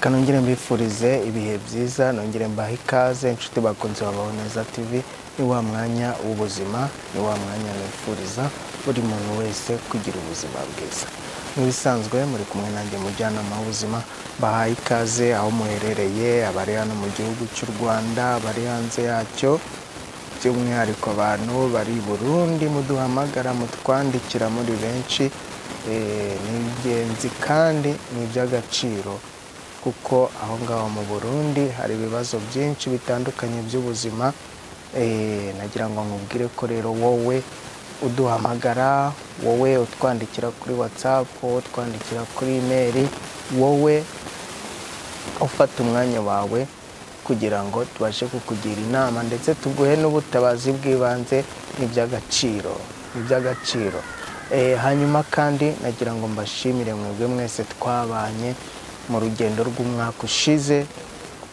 reka nongere mbifurize ibihe byiza, nongere mbahe ikaze inshuti bakunze Babaho Neza TV. Ni wa mwanya w'ubuzima, ni wa mwanya nifuriza buri muntu wese kugira ubuzima bwiza. Nk'ibisanzwe muri kumwe nanjye mujyanama w'ubuzima, bahaye ikaze aho muherereye, abari hano mu gihugu cy'u Rwanda, abari hanze yacyo, by'umwihariko abantu bari i Burundi muduhamagara mutwandikira muri benshi. Ni ingenzi kandi ni iby'agaciro kuko aho ngaho mu Burundi hari ibibazo byinshi bitandukanye by'ubuzima. Nagira ngo nkubwire ko rero wowe uduhamagara, wowe utwandikira kuri WhatsApp, wowe utwandikira kuri email, wowe ufata umwanya wawe kugira ngo tubashe kukugira inama ndetse tuguhe n'ubutabazi bw'ibanze, ni iby'agaciro. Hanyuma kandi nagira ngo mbashimire mwebwe mwese twabanye mu rugendo rw'umwaka ushize,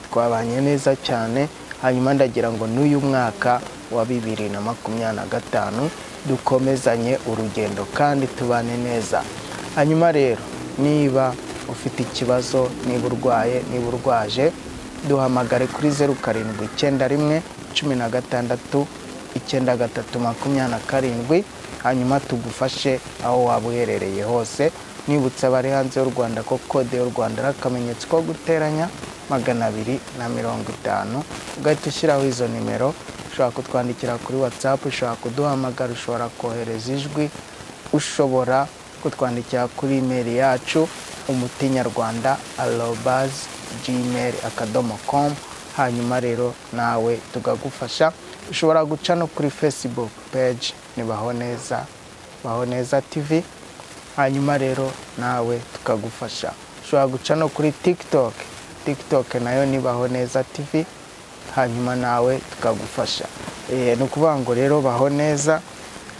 twabanye neza cyane. Hanyuma ndagira ngo n'uyu mwaka wa 2025 dukomezanye urugendo kandi tubane neza. Hanyuma rero niba ufite ikibazo, niba urwaye, niba urwaje, duhamagare kuri 0791 16 9327, hanyuma tugufashe aho waba uherereye hose. Nibutsa abari hanze y'u Rwanda ko kode y'u Rwanda ari akamenyetso ko guteranya 250, ugahita ushyiraho izo nimero. Ushobora kutwandikira kuri WhatsApp, ushobora kuduhamagara, ushobora kohereza ijwi, ushobora kutwandikira kuri email yacu umutinyarwanda@gmail.com. hanyuma rero nawe tugagufasha. Ushobora guca no kuri Facebook page ni Baho Neza TV, hanyuma rero nawe tukagufasha. Ushobora guca no kuri TikTok nayo ni Baho Neza TV, hanyuma nawe tukagufasha. Ni ukuvuga ngo rero Baho Neza,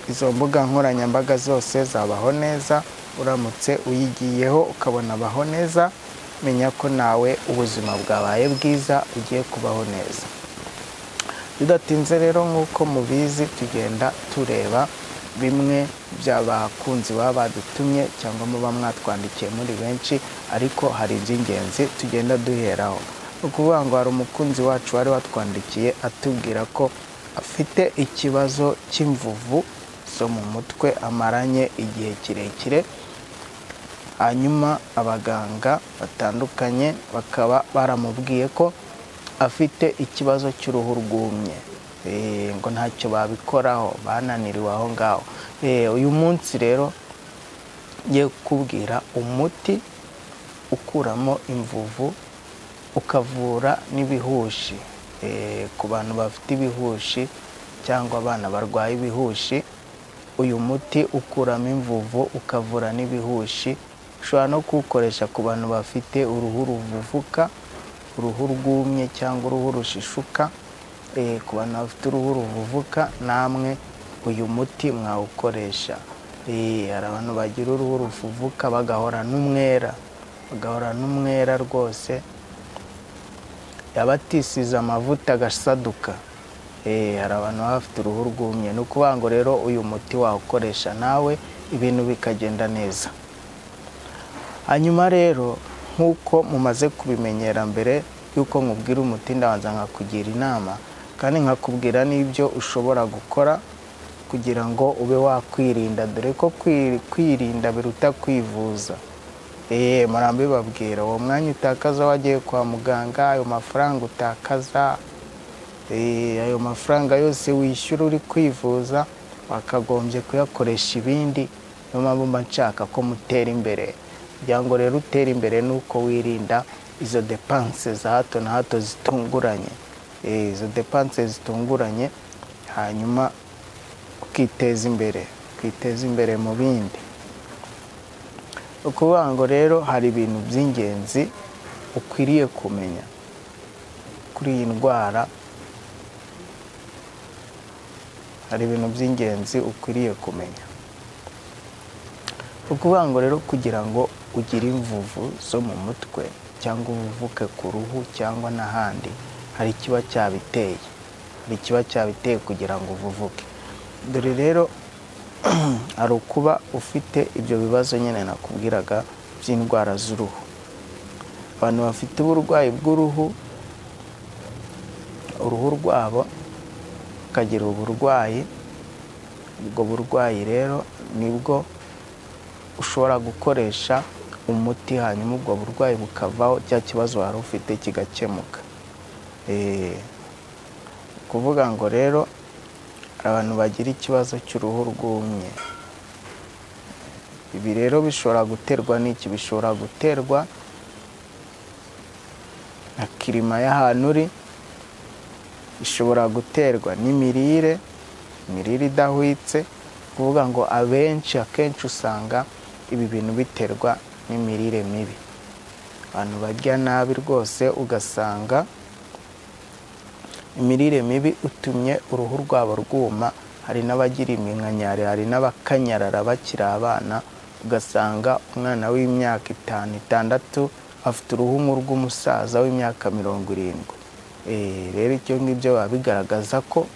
izo mbuga nkoranyambaga zose za Baho Neza, uramutse uyigiyeho ukabona Baho Neza, menya ko nawe ubuzima bwabaye bwiza, ugiye kubaho neza. Bidatinze rero nk'uko mubizi, tugenda tureba bimwe by'abakunzi baba badutumye cyangwa muba mwatwandikiye muri benshi, ariko hari iby'ingenzi tugenda duheraho. Ni ukuvuga ngo hari umukunzi wacu wari watwandikiye atubwira ko afite ikibazo cy'imvuvu zo mu mutwe amaranye igihe kirekire. Hanyuma abaganga batandukanye bakaba baramubwiye ko afite ikibazo cy'uruhu rwumye, ngo ntacyo babikoraho, bananiriwe aho ngaho. Uyu munsi rero ngiye kukubwira umuti ukuramo imvuvu ukavura n'ibihushi. Ku bantu bafite ibihushi cyangwa abana barwaye ibihushi, uyu muti ukuramo imvuvu ukavura n'ibihushi. Ushobora no kuwukoresha ku bantu bafite uruhu ruvuvuka, uruhu rwumye cyangwa uruhu rushishuka. Ku bantu bafite uruhu ruvuvuka namwe uyu muti mwawukoresha. Hari abantu bagira uruhu ruvuvuka bagahora n'umwera rwose, yabatisize amavuta agasaduka. Hari abantu baba bafite uruhu rwumye. Ni ukuvuga ngo rero uyu muti wawukoresha nawe ibintu bikagenda neza. Hanyuma rero nk'uko mumaze kubimenyera, mbere y'uko nkubwira umuti ndabanza nkakugira inama kandi nkakubwira n'ibyo ushobora gukora kugira ngo ube wakwirinda, dore ko kwirinda biruta kwivuza. Murambibabwira, uwo mwanya utakaza wagiye kwa muganga, ayo mafaranga utakaza, ayo mafaranga yose wishyura uri kwivuza, wakagombye kuyakoresha ibindi. Niyo mpamvu mba nshaka ko mutera imbere. Kugira ngo rero utere imbere nuko wirinda izo depanse za hato na hato zitunguranye. Izo depanse zitunguranye, hanyuma ukiteza imbere mu bindi. Ukuvuga ngo rero hari ibintu by'ingenzi ukwiriye kumenya kuri iyi ndwara. Hari ibintu by'ingenzi ukwiriye kumenya. Ukuvuga ngo rero kugira ngo ugire imvuvu zo mu mutwe cyangwa uvuvuke ku ruhu cyangwa n'ahandi, hari ikiba cyabiteye kugira ngo uvuvuke. Dore rero hari ukuba ufite ibyo bibazo nyine nakubwiraga by'indwara z'uruhu. abantu bafite uburwayi bw'uruhu, uruhu rwabo rukagira uburwayi, ubwo burwayi rero nibwo ushobora gukoresha umuti hanyuma ubwo burwayi bukavaho, cya kibazo wari ufite kigakemuka. Kuvuga ngo rero abantu bagira ikibazo cy'uruhu rwumye, ibi rero bishobora guterwa n'iki? Bishobora guterwa na kirima y'ahantu uri, bishobora guterwa n'imirire idahwitse. Kuvuga ngo akenshi usanga ibi bintu biterwa n'imirire mibi. Abantu barya nabi rwose, ugasanga imirire mibi utumye uruhu rwabo rwuma. Hari n'abagira iminkanyari, hari n'abakanyarara bakiri abana, ugasanga umwana w'imyaka 5, 6 afite uruhu nk'urw'umusaza w'imyaka 70. Rero icyo ngibyo biba bigaragaza ko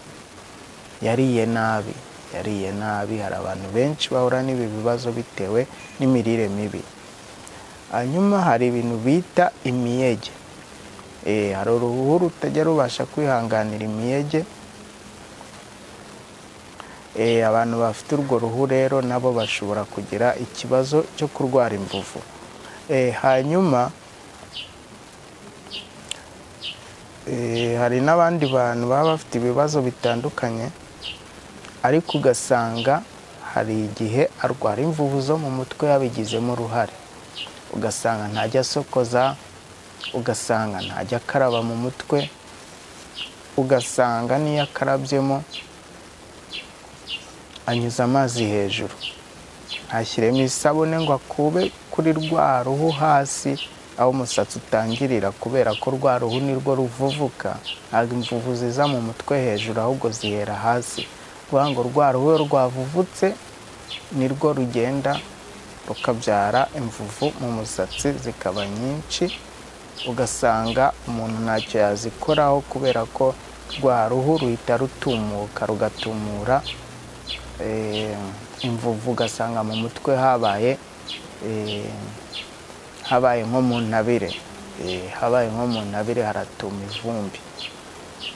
yariye nabi. Hari abantu benshi bahura n'ibi bibazo bitewe n'imirire mibi. Hanyuma hari ibintu bita imiyege. Hari uruhu rutajya rubasha kwihanganira imiyege. Abantu bafite urwo ruhu rero nabo bashobora kugira ikibazo cyo kurwara imvuvu. Hanyuma hari n'abandi bantu baba bafite ibibazo bitandukanye, ariko ugasanga hari igihe arwara imvuvu zo mu mutwe yabigizemo uruhare. Ugasanga ntajya asokoza, ugasanga ntajya akaraba mu mutwe, ugasanga niyo akarabyemo anyuza amazi hejuru, ntashyiremo isabune ngo akube kuri rwa ruhu hasi aho umusatsi utangirira, kubera ko rwa ruhu nirwo ruvuvuka. Ntabwo imvuvu ziza mu mutwe hejuru, ahubwo zihera hasi. Kuvuga ngo rwa ruhu rwavuvutse nirwo rugenda rukabyara imvuvu mu musatsi zikaba nyinshi, ugasanga umuntu ntacyo yazikoraho kubera ko rwa ruhu ruhita rutumuka, rugatumura imvuvu. Ugasanga mu mutwe habaye nko mu ntabire, haratuma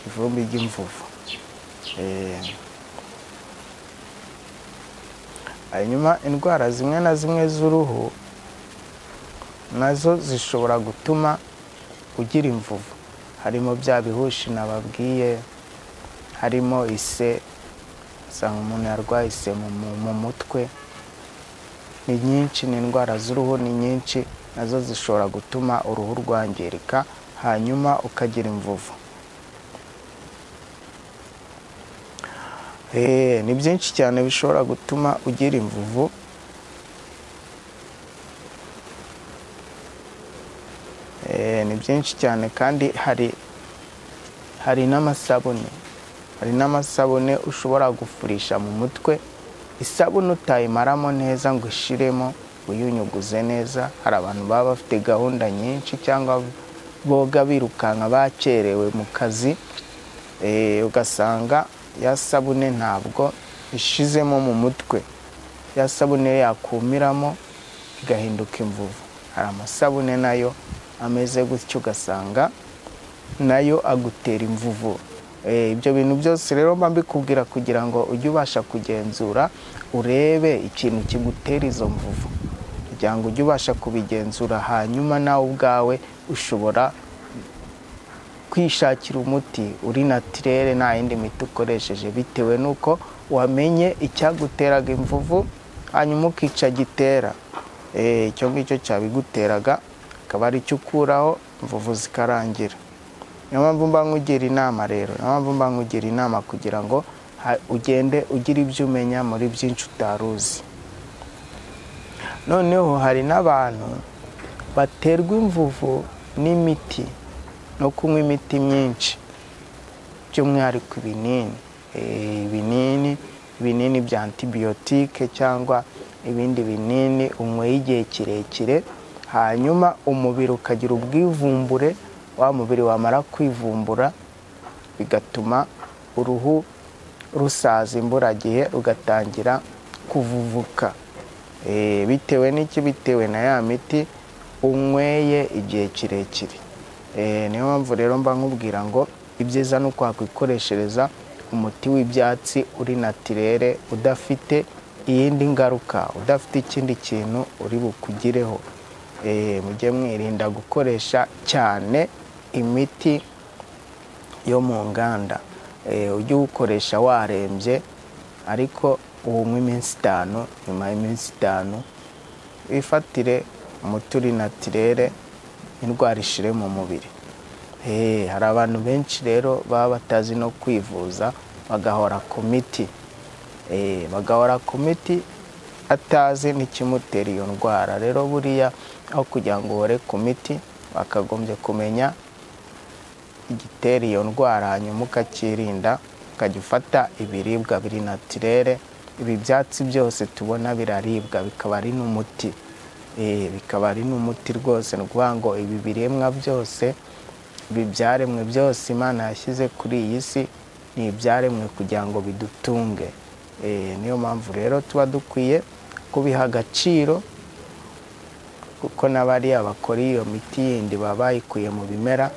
ivumbi ry'imvuvu. Hanyuma indwara zimwe na zimwe z'uruhu nazo zishobora gutuma ugira imvuvu. Harimo bya bihushi nababwiye, harimo ise, usanga umuntu yarwaye ise mu mutwe. Ni nyinshi, ni indwara z'uruhu ni nyinshi, nazo zishobora gutuma uruhu rwangirika hanyuma ukagira imvuvu. Ni byinshi cyane bishobora gutuma ugira imvuvu. Ni byinshi cyane, kandi hari n'amasabune ushobora gufurisha mu mutwe. Isabune utayimaramo neza ngo ishiremo, uyunyuguze neza. Hari abantu baba bafite gahunda nyinshi cyangwa boga birukanka bakerewe mu kazi, ugasanga ya sabune ntabwo ishizemo mu mutwe. Ya sabune yakumiramo igahinduka imvuvu. Hari amasabune nayo ameze gutyo, ugasanga nayo agutera imvuvu. Ibyo bintu byose rero mba mbikubwira kugira ngo ujye ubasha kugenzura, urebe ikintu kigutera izo mvuvu, kugira ngo ujye ubasha kubigenzura. Hanyuma nawe ubwawe ushobora kwishakira umuti uri naturere, nta yindi miti ukoresheje, bitewe nuko wamenye icyaguteraga imvuvu, hanyuma ukica gitera. Icyo ngicyo cyabiguteraga akaba ari cyo ukuraho, imvuvu zikarangira. Niyo mpamvu mba nkugira inama rero, kugira ngo ugende ugira ibyo umenya muri byinshi utaruzi. Noneho hari n'abantu baterwa imvuvu n'imiti, no kunywa imiti myinshi, by'umwihariko ibinini bya antibiyotike cyangwa ibindi binini unyweye igihe kirekire, hanyuma umubiri ukagira ubwivumbure. Wa mubiri wamara kwivumbura bigatuma uruhu rusaza imburagihe, rugatangira kuvuvuka. Bitewe n'iki? Bitewe na ya miti unyweye igihe kirekire. Niyo mpamvu rero mba nkubwira ngo ibyiza ni ukwikoreshereza umuti w'ibyatsi uri natirere, udafite iyindi ngaruka, udafite ikindi kintu uri bukugireho. Mujye mwirinda gukoresha cyane imiti yo mu nganda. Ujye ukoresha warembye, ariko unywe iminsi 5, nyuma y'iminsi 5 wifatire umuti uri natirere, indwara ishire mu mubiri. Hari abantu benshi rero baba batazi no kwivuza, bagahora ku miti. Bagahora ku miti atazi n'ikimutera iyo ndwara. Rero buriya aho kugira ngo uhore ku miti, bakagombye kumenya igitera iyo ndwara, hanyuma ukakirinda, ukajya ufata ibiribwa biri natirere. Ibi byatsi byose tubona biraribwa, bikaba ari n'umuti. Bikaba ari n'umuti rwose. Ni ukuvuga ngo ibi biremwa byose, ibi byaremwe byose Imana yashyize kuri iyi si, ni ibyaremwe kugira ngo bidutunge. Niyo mpamvu rero tuba dukwiye kubiha agaciro, kuko n'abariya bakora iyo miti yindi baba bayikuye mu bimera,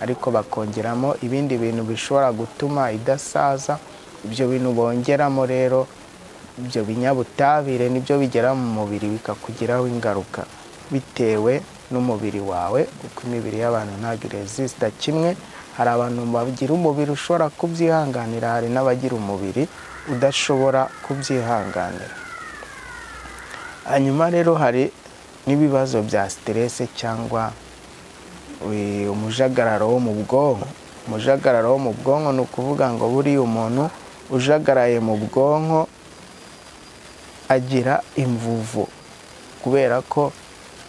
ariko bakongeramo ibindi bintu bishobora gutuma idasaza. Ibyo bintu bongeramo rero, ibyo binyabutabire nibyo bigera mu mubiri bikakugiraho ingaruka bitewe n'umubiri wawe, kuko imibiri y'abantu ntabwo resista kimwe. Hari abantu bagira umubiri ushobora kubyihanganira, hari n'abagira umubiri udashobora kubyihanganira. Hanyuma rero hari n'ibibazo bya stress cyangwa umujagararo wo mu bwonko. Umujagararo wo mu bwonko ni ukuvuga ngo buriya umuntu ujagaraye mu bwonko agira imvuvu, kubera ko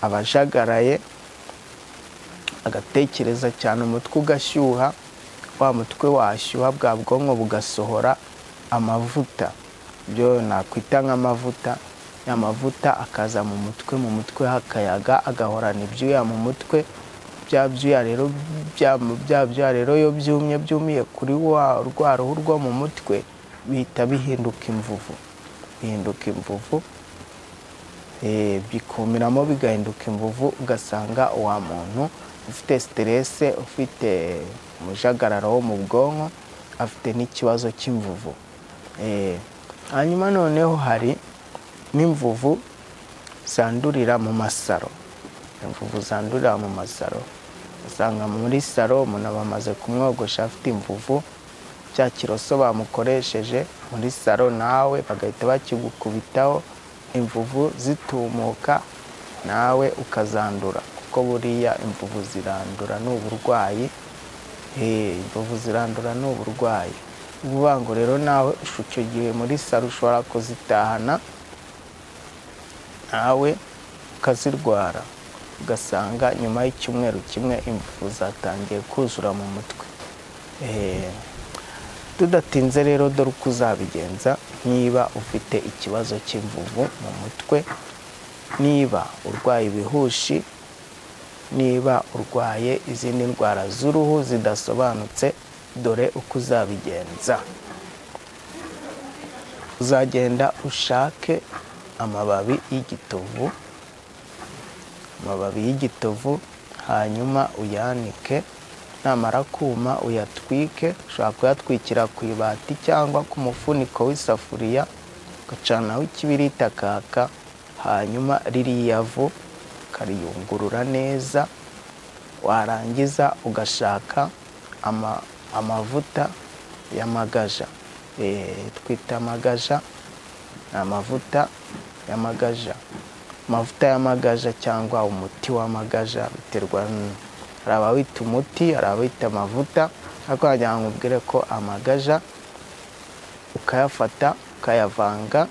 abajagaraye agatekereza cyane, umutwe ugashyuha. Wa mutwe washyuha, bwa bwonko bugasohora amavuta, byo nakwita nk'amavuta. Ya mavuta akaza mu mutwe hakayaga, agahorana ibyuya mu mutwe. Bya byuya rero iyo byumiye kuri rwa ruhu rwo mu mutwe, bihita bihinduka imvuvu. Bikumiramo bigahinduka imvuvu, ugasanga wa muntu ufite stress, ufite umujagararo wo mu bwonko, afite n'ikibazo cy'imvuvu. Hanyuma noneho hari n'imvuvu zandurira mu masaro. Imvuvu zandurira mu masaro, usanga muri saro umuntu bamaze kumwogosha afite imvuvu, cya kiroso bamukoresheje muri saro nawe bagahita bakigukubitaho, imvuvu zitumuka, nawe ukazandura, kuko buriya imvuvu zirandura n'uburwayi. Imvuvu zirandura n'uburwayi. Uvuga ngo rero nawe icyo gihe muri saro ushobora kuzitahana, nawe ukazirwara, ugasanga nyuma y'icyumweru kimwe imvuvu zatangiye kuzura mu mutwe. Tudatinze rero, dore uko uzabigenza niba ufite ikibazo cy'imvuvu mu mutwe, niba urwaye ibihushi, niba urwaye izindi ndwara z'uruhu zidasobanutse, dore uko uzabigenza. Uzagenda ushake amababi y'igitovu, hanyuma uyanike. Namara kuma uyatwike, ushobora kuyatwikira ku ibati cyangwa ku mufuniko w'isafuriya, ugacanaho ikibiriti akaka. Hanyuma ririya vu ukariyungurura neza, warangiza ugashaka amavuta y'amagaja. Twita amagaja, amavuta y'amagaja. Amavuta y'amagaja cyangwa umuti w'amagaja biterwa, hari abawita umuti, hari abawita amavuta, ariko nagira ngo nkubwire ko amagaja ukayafata ukayavanga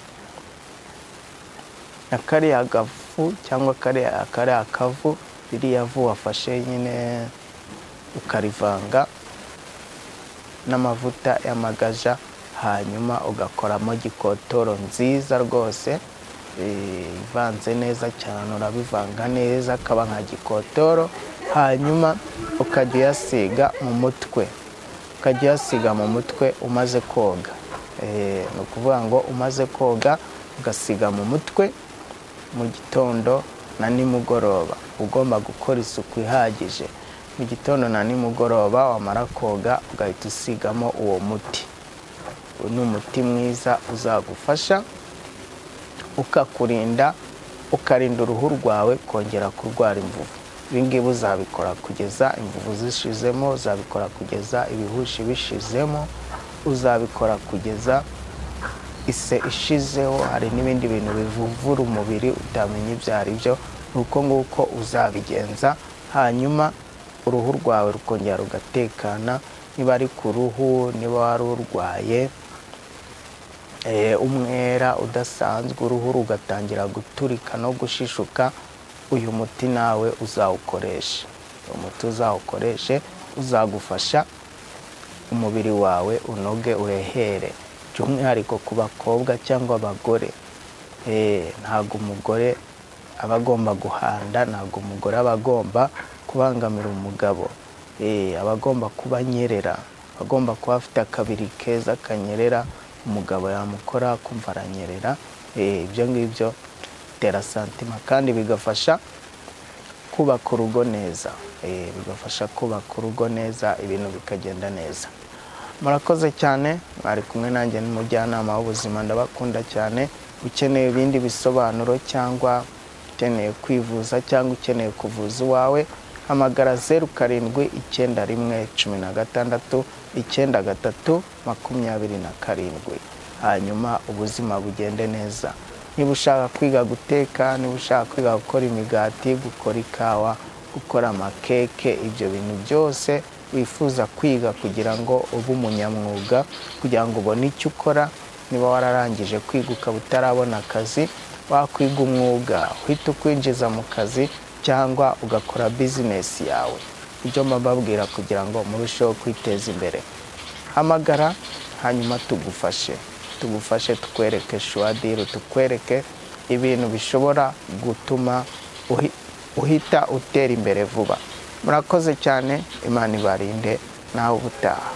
na kariya gafu cyangwa kariya kavu, ririya vu wafashe nyine ukarivanga n'amavuta y'amagaja, hanyuma ugakoramo gikotoro nziza rwose, ivanze neza cyane. Urabivanga neza akaba nka gikotoro, hanyuma ukajya uyasiga mu mutwe, umaze koga. Ni ukuvuga ngo umaze koga ugasiga mu mutwe, mu gitondo na nimugoroba ugomba gukora isuku ihagije. Mu gitondo na nimugoroba wamara koga ugahita usigamo uwo muti. Ni umuti mwiza uzagufasha ukarinda uruhu rwawe kongera kurwara imvuvu. Ibi ngibi uzabikora kugeza imvuvu zishizemo, uzabikora kugeza ibihushi bishizemo, uzabikora kugeza ise ishizeho. Hari n'ibindi bintu bivuvura umubiri utamenya ibyo ari byo. Nuko nguko uzabigenza, hanyuma uruhu rwawe rukongera rugatekana. Niba ari ku ruhu, niba wari urwaye umwera udasanzwe, uruhu rugatangira guturika no gushishuka, uyu muti nawe uzawukoresha. Umuti uzawukoreshe uzagufasha umubiri wawe unoge urehere, by'umwihariko ku bakobwa cyangwa abagore. Ntago umugore aba agomba guhanda, ntago umugore aba agomba kubangamira umugabo. Aba agomba kuba anyerera, agomba kuba afite akabiri keza kanyerera, umugabo yamukora kumva aranyerera. Ibyo ngibyo bitera santima kandi bigafasha kubaka urugo neza. Bigafasha kubaka urugo neza, ibintu bikagenda neza. Murakoze cyane, mwari kumwe nanjye n'umujyanama w'ubuzima. Ndabakunda cyane. Ukeneye ibindi bisobanuro cyangwa ukeneye kwivuza cyangwa ukeneye kuvuza iwawe, hamagara 0711169327 hanyuma ubuzima bugende neza. Niba ushaka kwiga guteka, niba ushaka kwiga gukora imigati, gukora ikawa, gukora amakeke, ibyo bintu byose wifuza kwiga kugira ngo ube umunyamwuga, kugira ngo ubone icyo ukora. Niba wararangije kwiga ukaba utarabona akazi, wakwiga umwuga uhita ukwinjiza mu kazi cyangwa ugakora business yawe. Ibyo mbabwira kugira ngo murusheho kwiteza imbere. Hamagara hanyuma tugufashe tukwereke shwadiro, tukwereke ibintu bishobora gutuma uhita utera imbere vuba. Murakoze cyane, Imana ibarinde, nawe ubutaha.